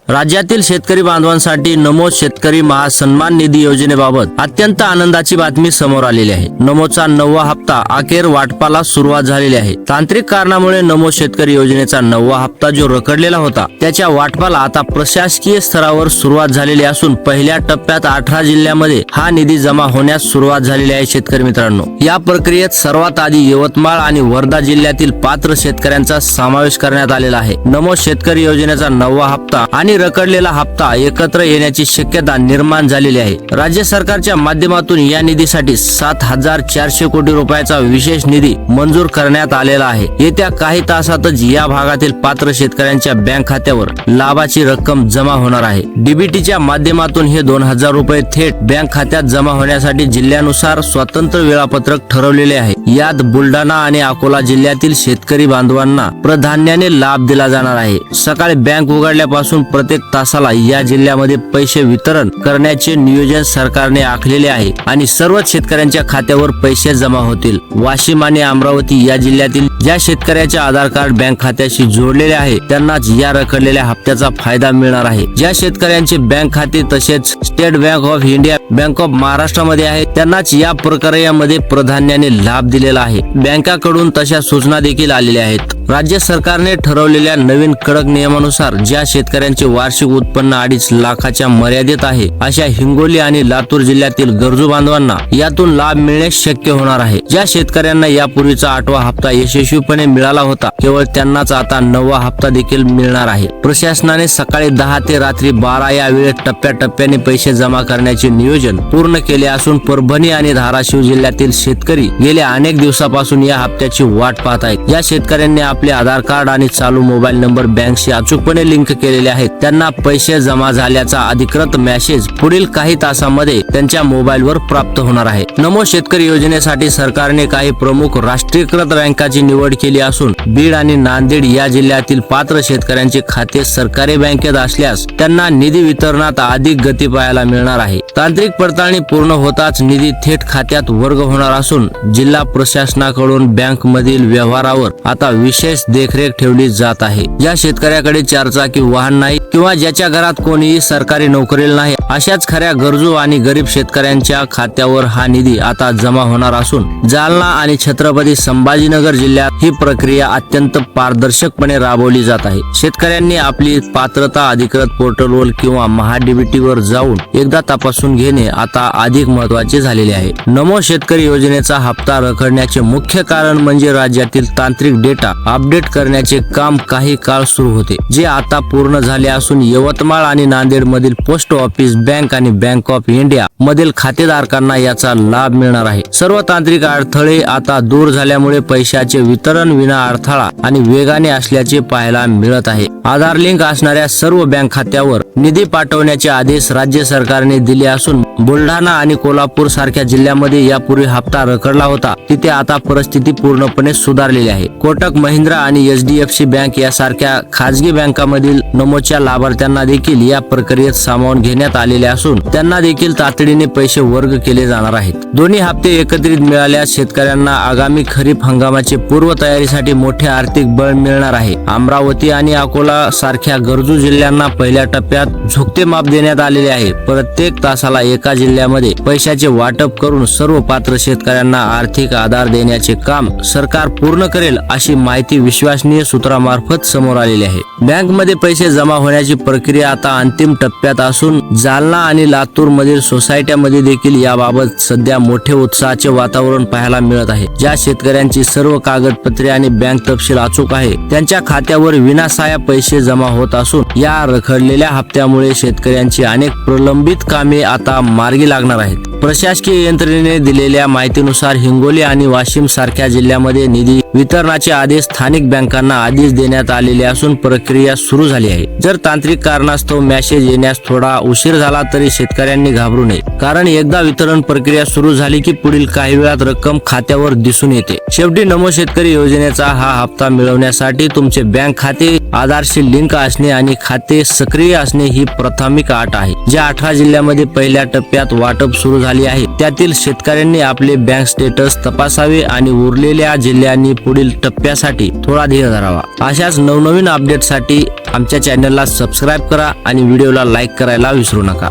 राज्यातील शेतकरी बांधवांसाठी नमो शेतकरी महासन्मान निधी योजनेबाबत अत्यंत आनंदाची बातमी समोर आलेली आहे। नमोचा 9वा हप्ता अखेर वाटपाला सुरुवात झालेली आहे। तांत्रिक कारणामुळे नमो शेतकरी योजनेचा 9वा हप्ता जो रखडलेला होता त्याच्या वाटपाला आता प्रशासकीय स्तरावर सुरुवात झालेली असून पहिल्या टप्प्यात 18 जिल्ह्यांमध्ये हा निधी जमा होण्यास सुरुवात झालेली आहे। शेतकरी मित्रांनो, या प्रक्रियेत सर्वात आधी यवतमाळ आणि वर्धा जिल्ह्यातील पात्र शेतकऱ्यांचा समावेश करण्यात आलेला आहे। नमो शेतकरी योजनेचा 9वा हप्ता आणि रखडलेला हप्ता एकत्र येण्याची शक्यता निर्माण झालेली आहे। राज्य सरकारच्या माध्यमातून या निधीसाठी 7400 कोटी रुपयाचा विशेष निधी मंजूर करण्यात आलेला आहे। येत्या काही तासातच या भागातील पात्र शेतकऱ्यांच्या बँक खात्यावर लाभाची रक्कम जमा होणार आहे। डीबीटीच्या माध्यमातून हे 2000 रुपये थेट बँक खात्यात जमा होण्यासाठी जिल्ह्यानुसार स्वतंत्र वेळापत्रक ठरवलेले आहे। यात बुलढाणा आणि अकोला जिल्ह्यातील शेतकरी बांधवांना प्राधान्याने लाभ दिला जाणार आहे। सकाळी बँक उघडल्यापासून प्रत्येक तासाला या जिल्ह्यामध्ये पैसे वितरण करण्याचे नियोजन सरकारने आखलेले आहे आणि सर्व शेतकऱ्यांच्या खात्यावर पैसे जमा होतील। वाशिम आणि अमरावती या जिल्ह्यातील ज्या शेतकऱ्याचे आधार कार्ड बँक खात्याशी जोडलेले आहे त्यांनाच या रखडलेल्या हप्त्याचा फायदा मिळणार आहे। ज्या शेतकऱ्यांचे बँक खाते तसेच state bank of India, bank of महाराष्ट्रामध्ये आहे त्यांनाच या प्रक्रियेमध्ये प्राधान्याने लाभ दिलेला आहे। बँकाकडून तशा सूचना देखील आलेल्या आहेत। राज्य सरकारने ठरवलेल्या नवीन कडक नियमानुसार ज्या शेतकऱ्यांचे वार्षिक उत्पन्न 2.5 लाखाच्या मर्यादेत आहे अशा हिंगोली आणि लातूर जिल्ह्यातील गरजू बांधवांना यातून लाभ मिळणे शक्य होणार आहे। ज्या शेतकऱ्यांना यापूर्वीचा 8वा हप्ता यशस्वीपणे मिळाला होता केवळ त्यांनाच आता 9वा हप्ता देखील मिळणार आहे। प्रशासनाने सकाळी 10 ते रात्री 12 या वेळेत टप्प्याटप्प्याने पैसे जमा करण्याचे नियोजन पूर्ण केले असून परभणी आणि धाराशिव जिल्ह्यातील शेतकरी गेल्या अनेक दिवसापासून या हप्त्याची वाट पाहत आहेत। या शेतकऱ्यांनी आपले आधार कार्ड आणि चालू मोबाईल नंबर बँकशी अचूकपणे लिंक केलेले आहेत त्यांना पैसे जमा झाल्याचा अधिकृत मेसेज पुढील काही तासांमध्ये त्यांच्या मोबाईलवर प्राप्त होणार आहे। नमो शेतकरी योजनेसाठी सरकारने काही प्रमुख राष्ट्रीयकृत बँकांची निवड केली असून बीड आणि नांदेड या जिल्ह्यातील पात्र शेतकऱ्यांचे खाते सरकारी बँकेत असल्यास त्यांना निधी वितरणात अधिक गती पाहायला मिळणार आहे। तांत्रिक पडताळणी पूर्ण होताच निधी थेट खात्यात वर्ग होणार असून जिल्हा प्रशासनाकडून बँक मधील व्यवहारावर आता विशेष देखरेख ठेवली जात आहे। ज्या शेतकऱ्याकडे चारचाकी वाहन नाही किंवा ज्याच्या घरात कोणीही सरकारी नोकरीला नाही अशाच खऱ्या गरजू आणि गरीब शेतकऱ्यांच्या खात्यावर हा निधी आता जमा होणार असून जालना आणि छत्रपती संभाजीनगर जिल्ह्यात ही प्रक्रिया अत्यंत पारदर्शकपणे राबवली जात आहे। शेतकऱ्यांनी आपली पात्रता अधिकृत पोर्टलवर किंवा महाडीबीटीवर जाऊन एकदा तपासून घेणे आता अधिक महत्त्वाचे झालेले आहे। नमो शेतकरी योजनेचा हप्ता रखडण्याचे मुख्य कारण म्हणजे राज्यातील तांत्रिक डेटा अपडेट करण्याचे काम काही काळ सुरू होते जे आता पूर्ण झाले असून यवतमाळ आणि नांदेड मधील पोस्ट ऑफिस, बँक आणि बँक ऑफ इंडिया मधील खातेदारांना याचा लाभ मिळणार आहे। सर्व तांत्रिक अडथळे आता दूर झाल्यामुळे पैशाचे वितरण विना अडथळा आणि वेगाने असल्याचे पाहायला मिळत आहे। आधार लिंक असणाऱ्या सर्व बँक खात्यावर निधी पाठवण्याचे आदेश राज्य सरकारने दिले असून बुलढाणा आणि कोल्हापूर सारख्या जिल्ह्यामध्ये यापूर्वी हप्ता रखडला होता तिथे आता परिस्थिती पूर्णपणे सुधारलेली आहे। कोटक महिंद्रा आणि HDFC बँक यासारख्या खाजगी बँकांमधील नमोच्या लाभार्थ्यांना देखील या प्रक्रियेत सामावून घेण्यात आलेले असून त्यांना देखील तातडीने पैसे वर्ग केले जाणार आहेत। दोन्ही हप्ते एकत्रित मिळाल्यास शेतकऱ्यांना आगामी खरीप हंगामाचे पूर्व तयारीसाठी मोठे आर्थिक बळ मिळणार आहे। अमरावती आणि अकोला सारख्या गरजू जिल्ह्यांना पहिल्या टप्प्यात झुकते माप देण्यात आलेले आहे। प्रत्येक तासाला एका जिल्ह्यामध्ये पैशाचे वाटप करून सर्व पात्र शेतकऱ्यांना आर्थिक आधार देण्याचे काम सरकार पूर्ण करेल अशी माहिती विश्वसनीय सूत्रामार्फत समोर आलेली आहे। बँक मध्ये पैसे जमा होण्याची प्रक्रिया आता अंतिम टप्प्यात असून जालना आणि लातूर मधील सोसायट्यामध्ये देखील याबाबत सध्या मोठे उत्साहाचे वातावरण पाहायला मिळत आहे। ज्या शेतकऱ्यांची सर्व कागदपत्रे आणि बँक तपशील अचूक आहे त्यांच्या खात्यावर विनासाया पैसे जमा होत असून या रखडलेल्या हप्त्यामुळे शेतकऱ्यांची अनेक प्रलंबित कामे आता मार्गी लागणार आहेत। प्रशासकीय यंत्रणेने दिलेल्या माहितीनुसार हिंगोली आणि वाशिम सारख्या जिल्ह्यामध्ये निधी वितरणाचे आदेश स्थानिक बँकांना आधीच देण्यात आलेले असून प्रक्रिया सुरू झाली आहे। जर तांत्रिक कारणास्तव मेसेज येण्यास थोडा उशीर झाला तरी शेतकऱ्यांनी घाबरू नये कारण एकदा वितरण प्रक्रिया सुरू झाली की पुढील काही वेळात रक्कम खात्यावर दिसून येते। शेवटी नमो शेतकरी योजनेचा हा हप्ता मिळवण्यासाठी तुमचे बँक खाते आधारशी लिंक असणे आणि खाते सक्रिय असणे ही प्राथमिक अट आहे। ज्या 18 जिल्ह्यामध्ये पहिल्या टप्प्यात वाटप सुरू झाली आहे त्यातील शेतकऱ्यांनी आपले बँक स्टेटस तपासावे आणि उरलेल्या जिल्ह्यांनी पुढील टप्प्यासाठी थोडा धीर धरावा। अशाच नवनवीन अपडेटसाठी आमच्या चॅनलला सबस्क्राईब करा आणि व्हिडिओला लाईक करायला विसरू नका.